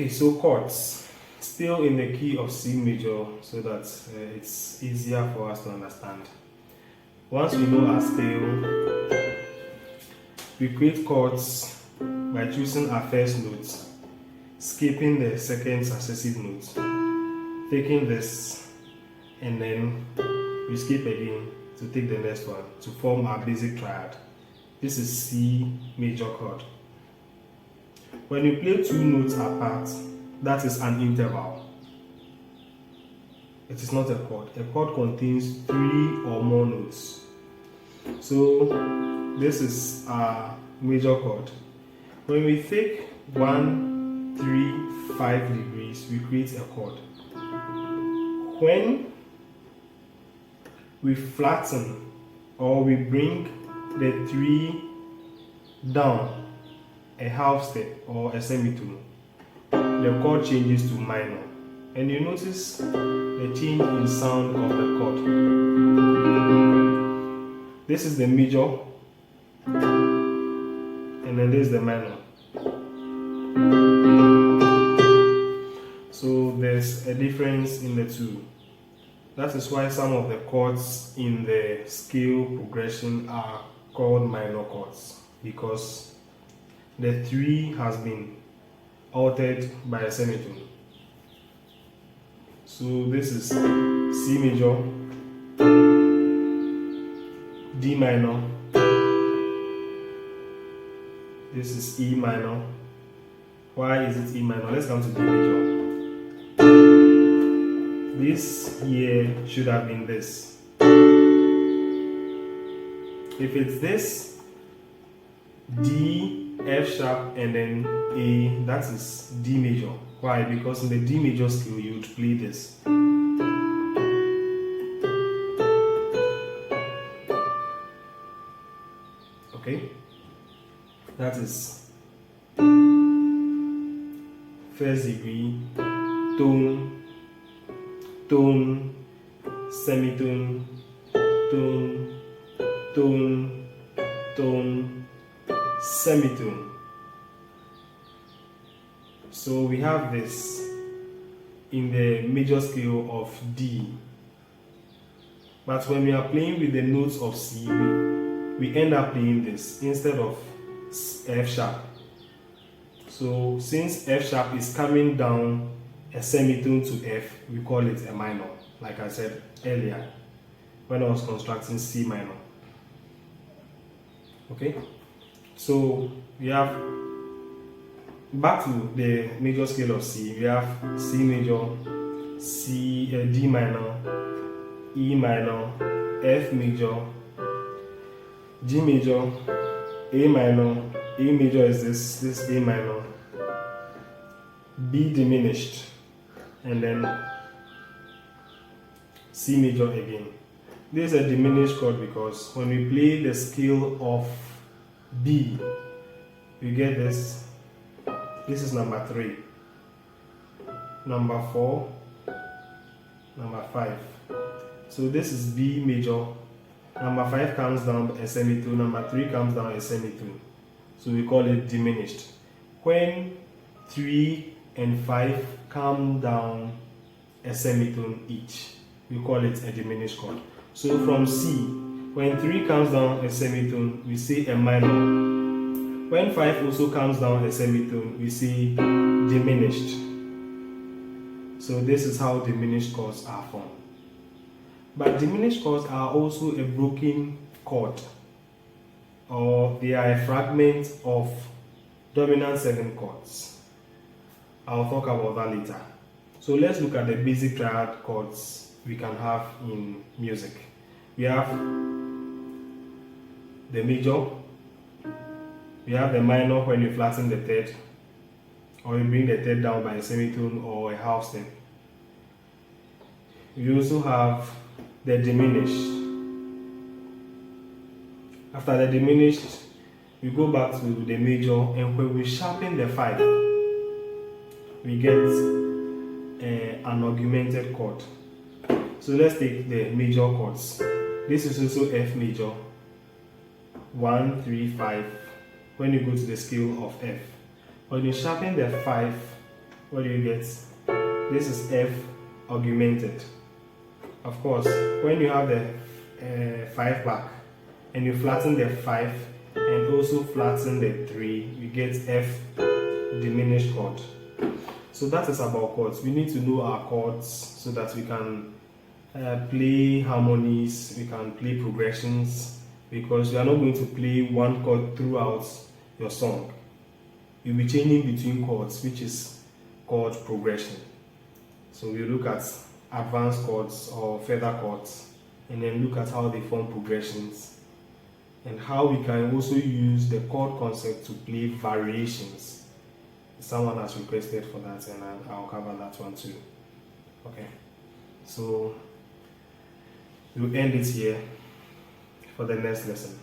Okay, so chords, still in the key of C major, so that it's easier for us to understand. Once we know our scale, we create chords by choosing our first note, skipping the second successive note, taking this, and then we skip again to take the next one to form our basic triad. This is C major chord. When you play two notes apart, that is an interval. It is not a chord. A chord contains 3 or more notes. So this is our major chord. When we take 1, 3, 5 degrees, we create a chord. When we flatten or we bring the 3 down a half step or a semitone, the chord changes to minor, and you notice the change in sound of the chord. This is the major, and then this is the minor. So there's a difference in the two. That is why some of the chords in the scale progression are called minor chords, because the 3 has been altered by a semitone. So this is C major, D minor, this is E minor. Why is it E minor? Let's come to D major. This here should have been this. If it's this, D, F sharp, and then A, that is D major. Why? Because in the D major scale you would play this. Okay? That is first degree, tone, tone, semitone, tone, tone, tone, semitone. So we have this in the major scale of D. But when we are playing with the notes of C, we end up playing this instead of F sharp. So since F sharp is coming down a semitone to F, we call it a minor, like I said earlier when I was constructing C minor. Okay, so we have, back to the major scale of C, we have C major, D minor, E minor, F major, G major, A minor. A major is this A minor, B diminished, and then C major again. This is a diminished chord because when we play the scale of B, we get this. This is number 3, number 4, number 5. So this is B major. Number 5 comes down a semitone, number 3 comes down a semitone. So we call it diminished. When 3 and 5 come down a semitone each, we call it a diminished chord. So from C, when 3 comes down a semitone, we say a minor. When 5 also comes down a semitone, we say diminished. So this is how diminished chords are formed. But diminished chords are also a broken chord, or they are a fragment of dominant 7 chords. I'll talk about that later. So let's look at the basic triad chords we can have in music. We have the major, we have the minor when you flatten the third, or you bring the third down by a semitone or a half step. We also have the diminished. After the diminished, we go back to the major, and when we sharpen the 5, we get an augmented chord. So let's take the major chords. This is also F major, 1, 3, 5. When you go to the scale of F, when you sharpen the 5, what do you get? This is F augmented. Of course, when you have the 5 back and you flatten the 5 and also flatten the 3, you get F diminished chord. So that is about chords. We need to know our chords so that we can play harmonies, we can play progressions, because you are not going to play one chord throughout your song. You'll be changing between chords, which is chord progression. So we look at advanced chords or feather chords, and then look at how they form progressions, and how we can also use the chord concept to play variations. Someone has requested for that, and I'll cover that one too. Okay, so we'll end it here for the next lesson.